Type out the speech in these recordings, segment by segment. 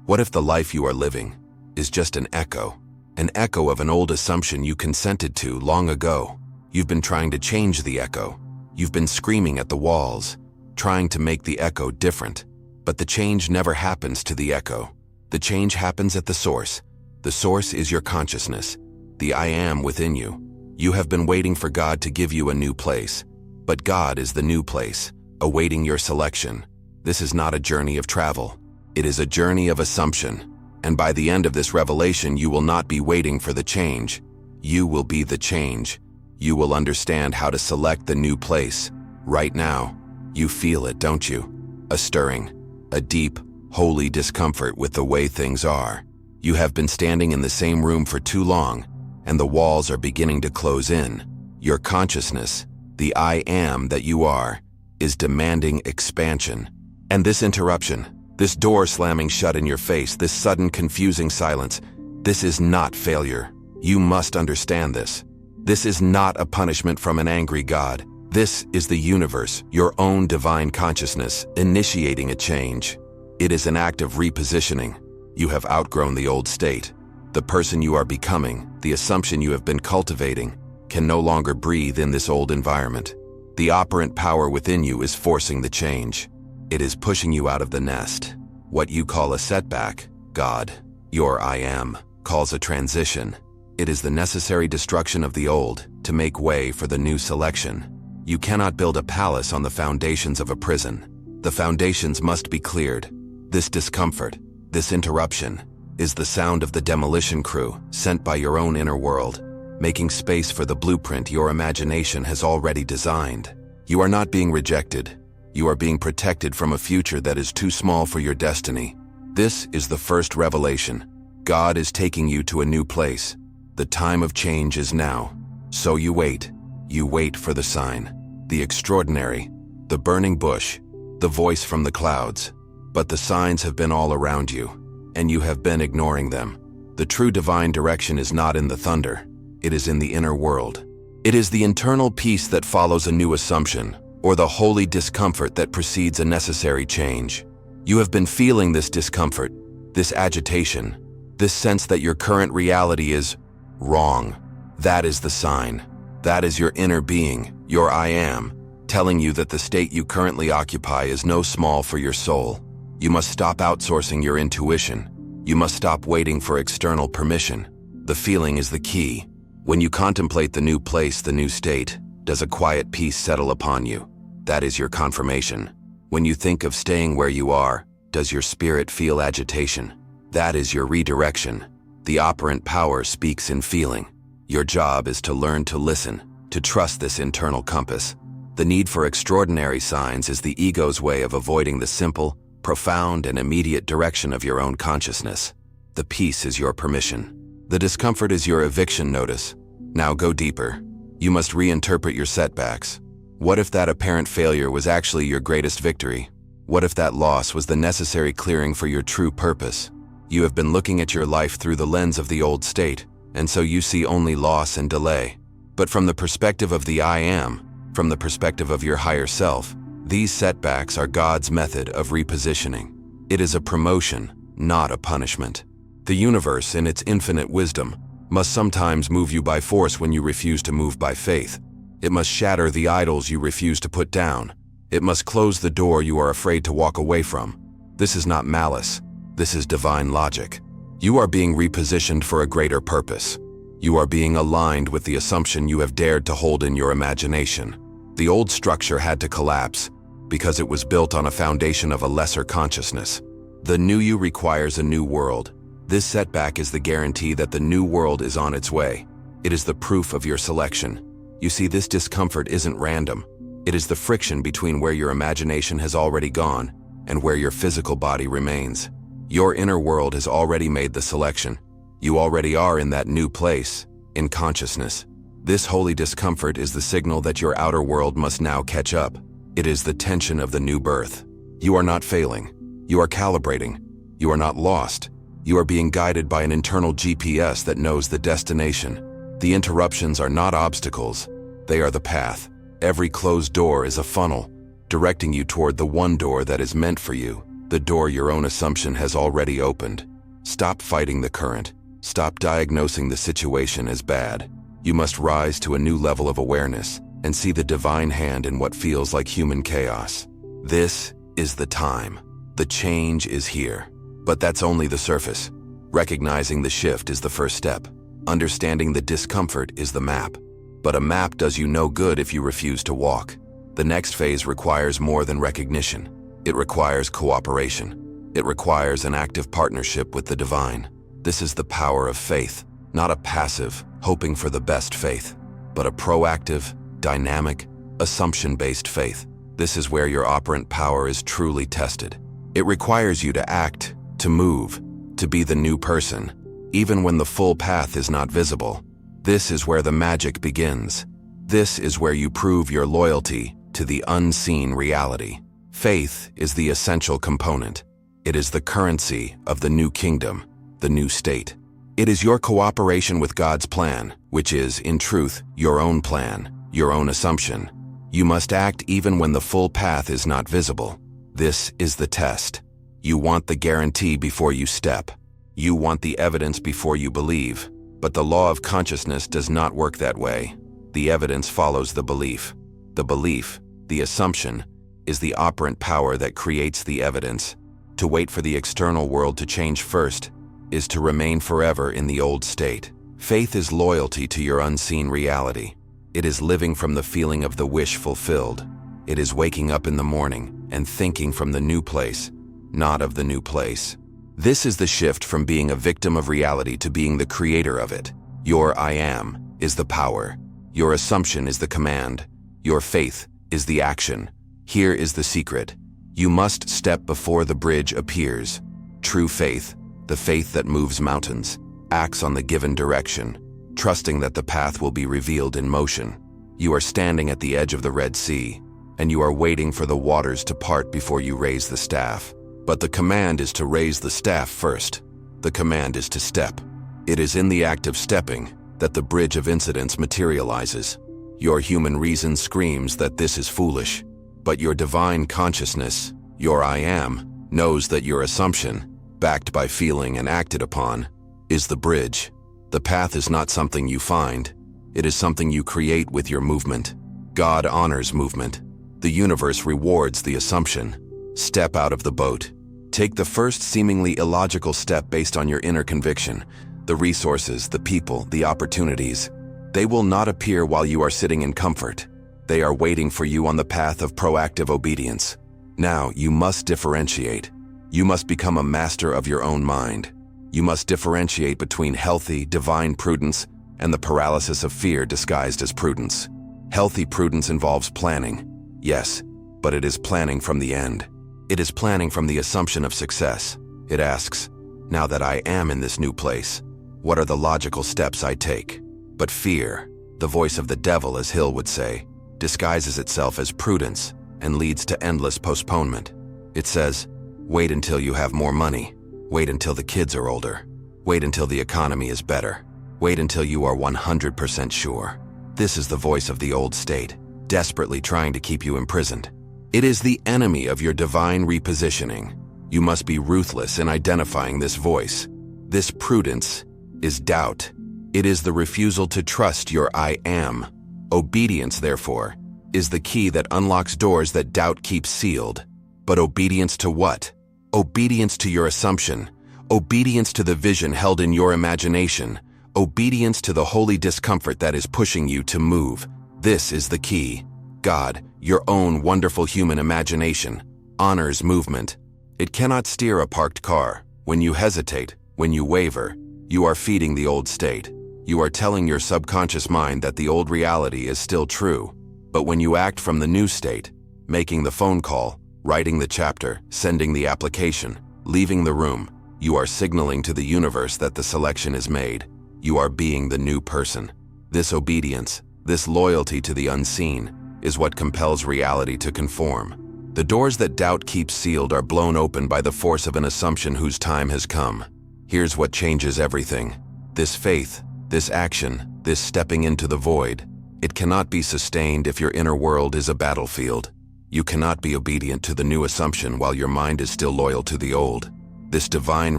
What if the life you are living is just an echo of an old assumption you consented to long ago? You've been trying to change the echo. You've been screaming at the walls, trying to make the echo different. But the change never happens to the echo. The change happens at the source. The source is your consciousness, the I am within you. You have been waiting for God to give you a new place. But God is the new place, awaiting your selection. This is not a journey of travel. It is a journey of assumption. And by the end of this revelation, you will not be waiting for the change. You will be the change. You will understand how to select the new place. Right now, you feel it, don't you? A stirring, a deep, holy discomfort with the way things are. You have been standing in the same room for too long, and the walls are beginning to close in. Your consciousness, the I am that you are, is demanding expansion. And this interruption, this door slamming shut in your face, this sudden confusing silence, this is not failure. You must understand this. This is not a punishment from an angry God. This is the universe, your own divine consciousness, initiating a change. It is an act of repositioning. You have outgrown the old state. The person you are becoming, the assumption you have been cultivating, can no longer breathe in this old environment. The operant power within you is forcing the change. It is pushing you out of the nest. What you call a setback, God, your I am, calls a transition. It is the necessary destruction of the old to make way for the new selection. You cannot build a palace on the foundations of a prison. The foundations must be cleared. This discomfort, this interruption, is the sound of the demolition crew sent by your own inner world, making space for the blueprint your imagination has already designed. You are not being rejected. You are being protected from a future that is too small for your destiny. This is the first revelation. God is taking you to a new place. The time of change is now. So you wait. You wait for the sign, the extraordinary, the burning bush, the voice from the clouds. But the signs have been all around you, and you have been ignoring them. The true divine direction is not in the thunder. It is in the inner world. It is the internal peace that follows a new assumption, or the holy discomfort that precedes a necessary change. You have been feeling this discomfort, this agitation, this sense that your current reality is wrong. That is the sign. That is your inner being, your I am, telling you that the state you currently occupy is no small for your soul. You must stop outsourcing your intuition. You must stop waiting for external permission. The feeling is the key. When you contemplate the new place, the new state, does a quiet peace settle upon you? That is your confirmation. When you think of staying where you are, does your spirit feel agitation? That is your redirection. The operant power speaks in feeling. Your job is to learn to listen, to trust this internal compass. The need for extraordinary signs is the ego's way of avoiding the simple, profound, and immediate direction of your own consciousness. The peace is your permission. The discomfort is your eviction notice. Now go deeper. You must reinterpret your setbacks. What if that apparent failure was actually your greatest victory? What if that loss was the necessary clearing for your true purpose? You have been looking at your life through the lens of the old state, and so you see only loss and delay. But from the perspective of the I am, from the perspective of your higher self, these setbacks are God's method of repositioning. It is a promotion, not a punishment. The universe, in its infinite wisdom, must sometimes move you by force when you refuse to move by faith. It must shatter the idols you refuse to put down. It must close the door you are afraid to walk away from. This is not malice. This is divine logic. You are being repositioned for a greater purpose. You are being aligned with the assumption you have dared to hold in your imagination. The old structure had to collapse because it was built on a foundation of a lesser consciousness. The new you requires a new world. This setback is the guarantee that the new world is on its way. It is the proof of your selection. You see, this discomfort isn't random. It is the friction between where your imagination has already gone and where your physical body remains. Your inner world has already made the selection. You already are in that new place, in consciousness. This holy discomfort is the signal that your outer world must now catch up. It is the tension of the new birth. You are not failing. You are calibrating. You are not lost. You are being guided by an internal GPS that knows the destination. The interruptions are not obstacles. They are the path. Every closed door is a funnel, directing you toward the one door that is meant for you. The door your own assumption has already opened. Stop fighting the current. Stop diagnosing the situation as bad. You must rise to a new level of awareness and see the divine hand in what feels like human chaos. This is the time. The change is here. But that's only the surface. Recognizing the shift is the first step. Understanding the discomfort is the map. But a map does you no good if you refuse to walk. The next phase requires more than recognition. It requires cooperation. It requires an active partnership with the divine. This is the power of faith, not a passive, hoping for the best faith, but a proactive, dynamic, assumption-based faith. This is where your operant power is truly tested. It requires you to act, to move, to be the new person, even when the full path is not visible. This is where the magic begins. This is where you prove your loyalty to the unseen reality. Faith is the essential component. It is the currency of the new kingdom, the new state. It is your cooperation with God's plan, which is, in truth, your own plan, your own assumption. You must act even when the full path is not visible. This is the test. You want the guarantee before you step. You want the evidence before you believe. But the law of consciousness does not work that way. The evidence follows the belief. The belief, the assumption, is the operant power that creates the evidence. To wait for the external world to change first is to remain forever in the old state. Faith is loyalty to your unseen reality. It is living from the feeling of the wish fulfilled. It is waking up in the morning and thinking from the new place, not of the new place. This is the shift from being a victim of reality to being the creator of it. Your I am is the power. Your assumption is the command. Your faith is the action. Here is the secret. You must step before the bridge appears. True faith, the faith that moves mountains, acts on the given direction, trusting that the path will be revealed in motion. You are standing at the edge of the Red Sea, and you are waiting for the waters to part before you raise the staff. But the command is to raise the staff first. The command is to step. It is in the act of stepping that the bridge of incidents materializes. Your human reason screams that this is foolish, but your divine consciousness, your I am, knows that your assumption, backed by feeling and acted upon, is the bridge. The path is not something you find. It is something you create with your movement. God honors movement. The universe rewards the assumption. Step out of the boat. Take the first seemingly illogical step based on your inner conviction. The resources, the people, the opportunities. They will not appear while you are sitting in comfort. They are waiting for you on the path of proactive obedience. Now, you must differentiate. You must become a master of your own mind. You must differentiate between healthy, divine prudence and the paralysis of fear disguised as prudence. Healthy prudence involves planning. Yes, but it is planning from the end. It is planning from the assumption of success. It asks, now that I am in this new place, what are the logical steps I take? But fear, the voice of the devil, as Hill would say, disguises itself as prudence and leads to endless postponement. It says, wait until you have more money. Wait until the kids are older. Wait until the economy is better. Wait until you are 100% sure. This is the voice of the old state, desperately trying to keep you imprisoned. It is the enemy of your divine repositioning. You must be ruthless in identifying this voice. This prudence is doubt. It is the refusal to trust your I am. Obedience, therefore, is the key that unlocks doors that doubt keeps sealed. But obedience to what? Obedience to your assumption. Obedience to the vision held in your imagination. Obedience to the holy discomfort that is pushing you to move. This is the key. God, your own wonderful human imagination, honors movement. It cannot steer a parked car. When you hesitate, when you waver, you are feeding the old state. You are telling your subconscious mind that the old reality is still true. But when you act from the new state, making the phone call, writing the chapter, sending the application, leaving the room, you are signaling to the universe that the selection is made. You are being the new person. This obedience, this loyalty to the unseen, is what compels reality to conform. The doors that doubt keeps sealed are blown open by the force of an assumption whose time has come. Here's what changes everything. This faith, this action, this stepping into the void. It cannot be sustained if your inner world is a battlefield. You cannot be obedient to the new assumption while your mind is still loyal to the old. This divine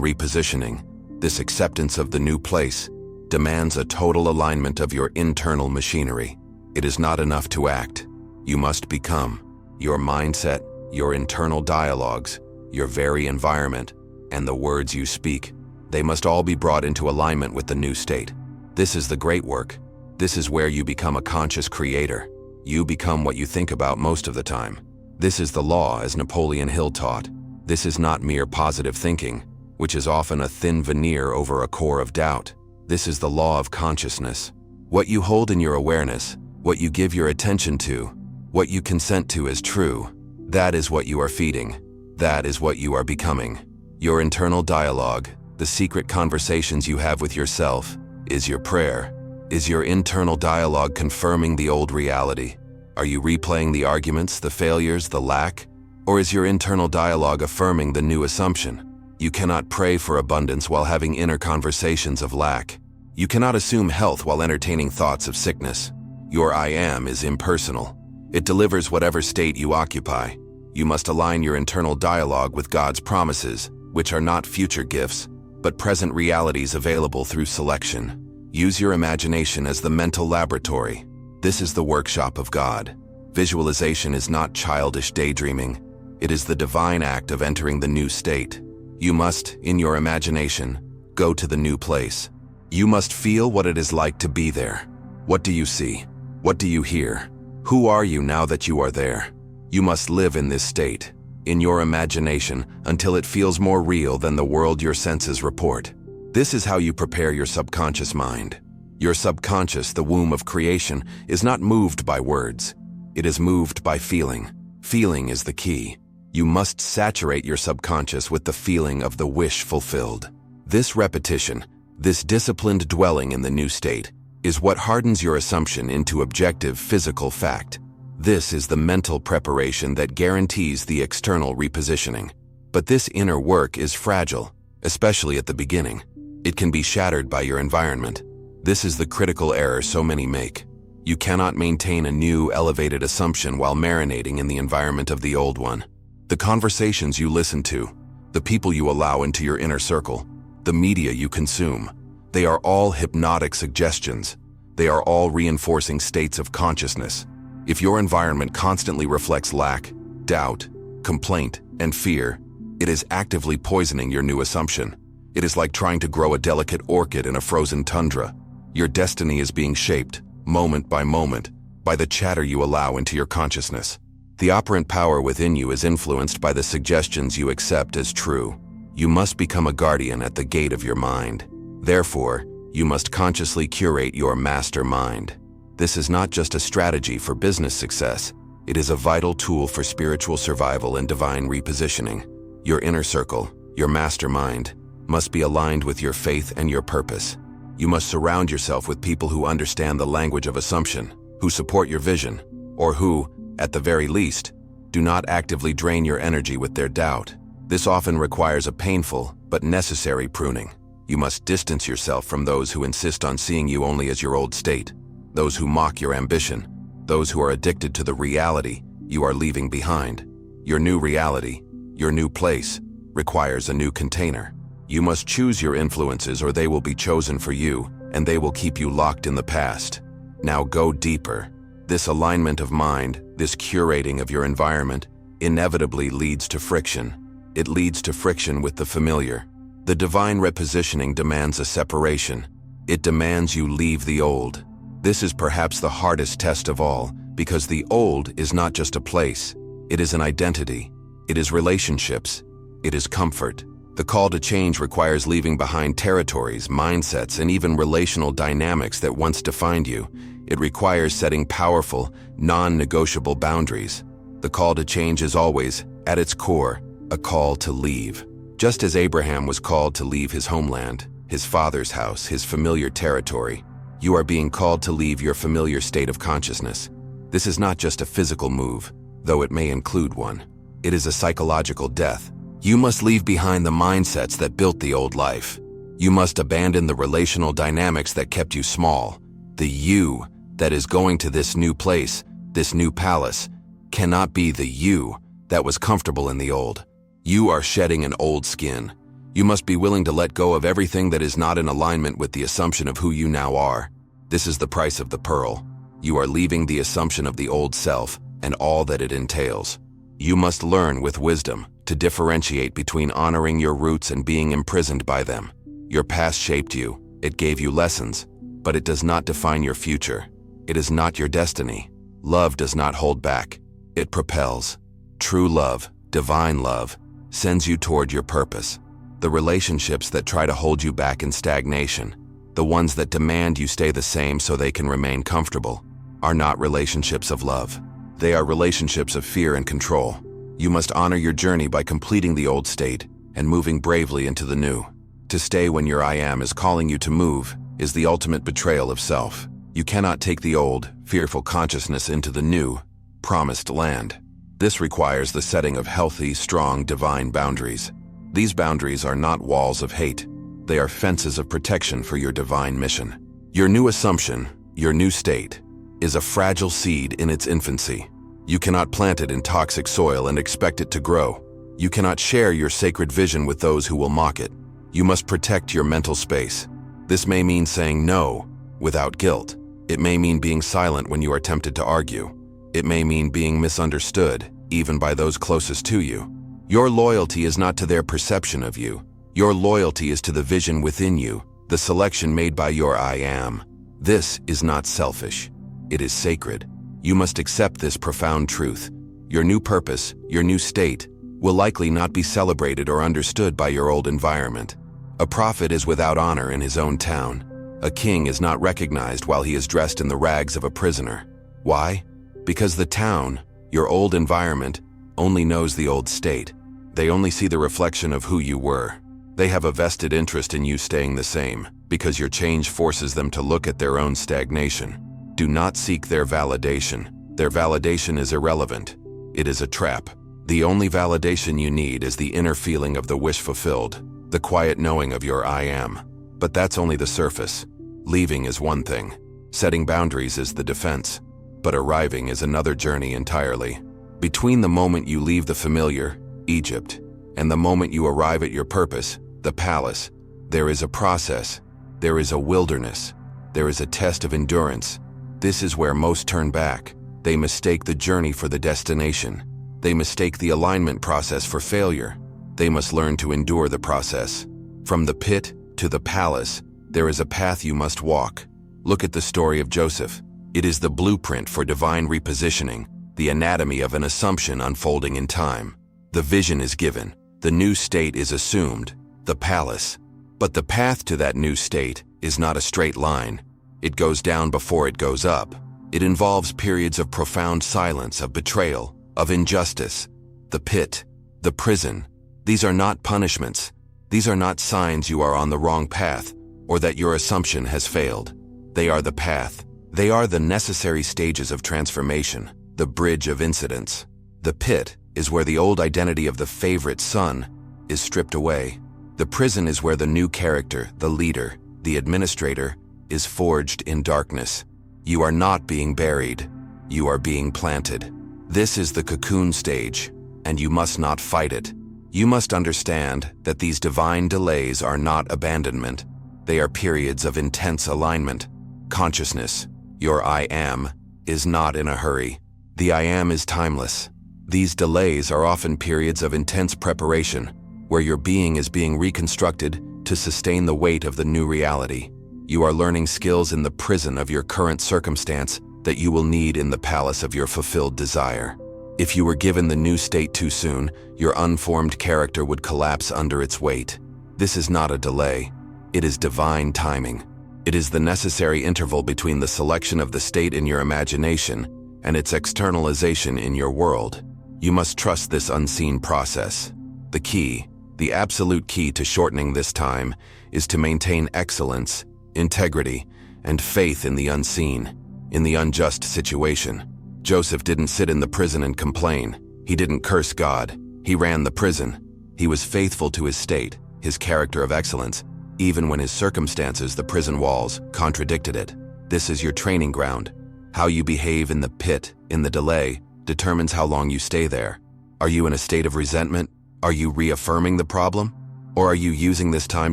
repositioning, this acceptance of the new place, demands a total alignment of your internal machinery. It is not enough to act. You must become. Your mindset, your internal dialogues, your very environment, and the words you speak, they must all be brought into alignment with the new state. This is the great work. This is where you become a conscious creator. You become what you think about most of the time. This is the law, as Napoleon Hill taught. This is not mere positive thinking, which is often a thin veneer over a core of doubt. This is the law of consciousness. What you hold in your awareness, what you give your attention to, what you consent to as true, that is what you are feeding. That is what you are becoming. Your internal dialogue, the secret conversations you have with yourself, is your prayer. Is your internal dialogue confirming the old reality? Are you replaying the arguments, the failures, the lack? Or is your internal dialogue affirming the new assumption? You cannot pray for abundance while having inner conversations of lack. You cannot assume health while entertaining thoughts of sickness. Your I am is impersonal. It delivers whatever state you occupy. You must align your internal dialogue with God's promises, which are not future gifts, but present realities available through selection. Use your imagination as the mental laboratory. This is the workshop of God. Visualization is not childish daydreaming. It is the divine act of entering the new state. You must, in your imagination, go to the new place. You must feel what it is like to be there. What do you see? What do you hear? Who are you now that you are there? You must live in this state, in your imagination, until it feels more real than the world your senses report. This is how you prepare your subconscious mind. Your subconscious, the womb of creation, is not moved by words. It is moved by feeling. Feeling is the key. You must saturate your subconscious with the feeling of the wish fulfilled. This repetition, this disciplined dwelling in the new state, is what hardens your assumption into objective physical fact. This is the mental preparation that guarantees the external repositioning. But this inner work is fragile, especially at the beginning. It can be shattered by your environment. This is the critical error so many make. You cannot maintain a new, elevated assumption while marinating in the environment of the old one. The conversations you listen to, the people you allow into your inner circle, the media you consume, they are all hypnotic suggestions. They are all reinforcing states of consciousness. If your environment constantly reflects lack, doubt, complaint, and fear, it is actively poisoning your new assumption. It is like trying to grow a delicate orchid in a frozen tundra. Your destiny is being shaped, moment by moment, by the chatter you allow into your consciousness. The operant power within you is influenced by the suggestions you accept as true. You must become a guardian at the gate of your mind. Therefore, you must consciously curate your master mind. This is not just a strategy for business success. It is a vital tool for spiritual survival and divine repositioning. Your inner circle, your mastermind, must be aligned with your faith and your purpose. You must surround yourself with people who understand the language of assumption, who support your vision, or who, at the very least, do not actively drain your energy with their doubt. This often requires a painful but necessary pruning. You must distance yourself from those who insist on seeing you only as your old state, those who mock your ambition, those who are addicted to the reality you are leaving behind. Your new reality, your new place, requires a new container. You must choose your influences or they will be chosen for you, and they will keep you locked in the past. Now go deeper. This alignment of mind, this curating of your environment, inevitably leads to friction. It leads to friction with the familiar. The divine repositioning demands a separation. It demands you leave the old. This is perhaps the hardest test of all, because the old is not just a place. It is an identity. It is relationships. It is comfort. The call to change requires leaving behind territories, mindsets, and even relational dynamics that once defined you. It requires setting powerful, non-negotiable boundaries. The call to change is always, at its core, a call to leave. Just as Abraham was called to leave his homeland, his father's house, his familiar territory, you are being called to leave your familiar state of consciousness. This is not just a physical move, though it may include one. It is a psychological death. You must leave behind the mindsets that built the old life. You must abandon the relational dynamics that kept you small. The you that is going to this new place, this new palace, cannot be the you that was comfortable in the old. You are shedding an old skin. You must be willing to let go of everything that is not in alignment with the assumption of who you now are. This is the price of the pearl. You are leaving the assumption of the old self and all that it entails. You must learn with wisdom to differentiate between honoring your roots and being imprisoned by them. Your past shaped you, it gave you lessons, but it does not define your future. It is not your destiny. Love does not hold back. It propels. True love, divine love, sends you toward your purpose. The relationships that try to hold you back in stagnation, the ones that demand you stay the same so they can remain comfortable, are not relationships of love. They are relationships of fear and control. You must honor your journey by completing the old state and moving bravely into the new. To stay when your I am is calling you to move is the ultimate betrayal of self. You cannot take the old, fearful consciousness into the new, promised land. This requires the setting of healthy, strong, divine boundaries. These boundaries are not walls of hate. They are fences of protection for your divine mission. Your new assumption, your new state, is a fragile seed in its infancy. You cannot plant it in toxic soil and expect it to grow. You cannot share your sacred vision with those who will mock it. You must protect your mental space. This may mean saying no without guilt. It may mean being silent when you are tempted to argue. It may mean being misunderstood, even by those closest to you. Your loyalty is not to their perception of you. Your loyalty is to the vision within you, the selection made by your I am. This is not selfish. It is sacred. You must accept this profound truth. Your new purpose, your new state, will likely not be celebrated or understood by your old environment. A prophet is without honor in his own town. A king is not recognized while he is dressed in the rags of a prisoner. Why? Because the town, your old environment, only knows the old state. They only see the reflection of who you were. They have a vested interest in you staying the same, because your change forces them to look at their own stagnation. Do not seek their validation. Their validation is irrelevant. It is a trap. The only validation you need is the inner feeling of the wish fulfilled, the quiet knowing of your I am. But that's only the surface. Leaving is one thing. Setting boundaries is the defense. But arriving is another journey entirely. Between the moment you leave the familiar, Egypt, and the moment you arrive at your purpose, the palace, there is a process. There is a wilderness. There is a test of endurance. This is where most turn back. They mistake the journey for the destination. They mistake the alignment process for failure. They must learn to endure the process. From the pit to the palace, there is a path you must walk. Look at the story of Joseph. It is the blueprint for divine repositioning, the anatomy of an assumption unfolding in time. The vision is given. The new state is assumed, the palace. But the path to that new state is not a straight line. It goes down before it goes up. It involves periods of profound silence, of betrayal, of injustice. The pit, the prison, these are not punishments. These are not signs you are on the wrong path or that your assumption has failed. They are the path. They are the necessary stages of transformation, the bridge of incidents. The pit is where the old identity of the favorite son is stripped away. The prison is where the new character, the leader, the administrator, is forged in darkness. You are not being buried. You are being planted. This is the cocoon stage, and you must not fight it. You must understand that these divine delays are not abandonment. They are periods of intense alignment. Consciousness, your I am, is not in a hurry. The I am is timeless. These delays are often periods of intense preparation, where your being is being reconstructed to sustain the weight of the new reality. You are learning skills in the prison of your current circumstance that you will need in the palace of your fulfilled desire. If you were given the new state too soon, your unformed character would collapse under its weight. This is not a delay. It is divine timing. It is the necessary interval between the selection of the state in your imagination and its externalization in your world. You must trust this unseen process. The key, the absolute key to shortening this time, is to maintain excellence, integrity, and faith in the unseen, in the unjust situation. Joseph didn't sit in the prison and complain. He didn't curse God. He ran the prison. He was faithful to his state, his character of excellence, even when his circumstances, the prison walls, contradicted it. This is your training ground. How you behave in the pit, in the delay, determines how long you stay there. Are you in a state of resentment? Are you reaffirming the problem? Or are you using this time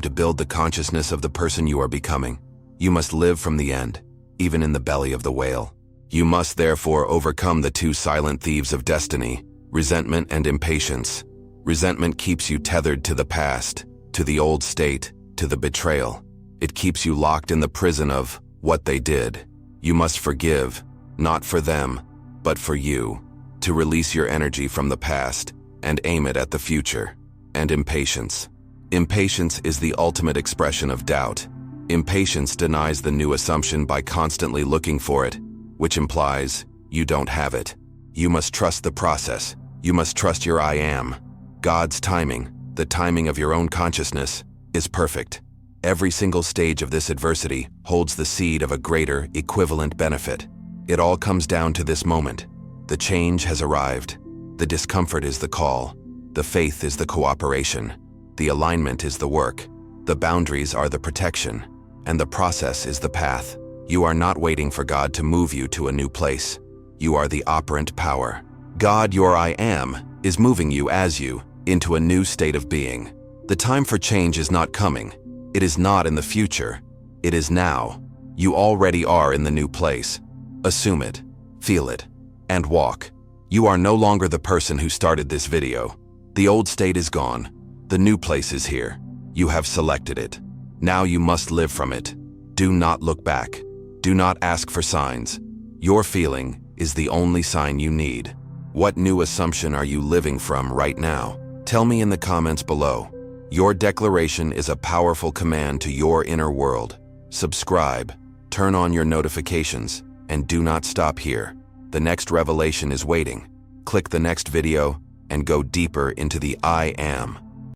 to build the consciousness of the person you are becoming? You must live from the end, even in the belly of the whale. You must therefore overcome the two silent thieves of destiny, resentment and impatience. Resentment keeps you tethered to the past, to the old state, to the betrayal. It keeps you locked in the prison of what they did. You must forgive, not for them, but for you, to release your energy from the past and aim it at the future. And impatience. Impatience is the ultimate expression of doubt. Impatience denies the new assumption by constantly looking for it, which implies you don't have it. You must trust the process. You must trust your I am. God's timing, the timing of your own consciousness, is perfect. Every single stage of this adversity holds the seed of a greater, equivalent benefit. It all comes down to this moment. The change has arrived. The discomfort is the call. The faith is the cooperation. The alignment is the work. The boundaries are the protection. And the process is the path. You are not waiting for God to move you to a new place. You are the operant power. God, your I am, is moving you as you into a new state of being. The time for change is not coming. It is not in the future. It is now. You already are in the new place. Assume it, feel it, and walk. You are no longer the person who started this video. The old state is gone. The new place is here. You have selected it. Now you must live from it. Do not look back. Do not ask for signs. Your feeling is the only sign you need. What new assumption are you living from right now? Tell me in the comments below. Your declaration is a powerful command to your inner world. Subscribe, turn on your notifications, and do not stop here. The next revelation is waiting. Click the next video and go deeper into the I am.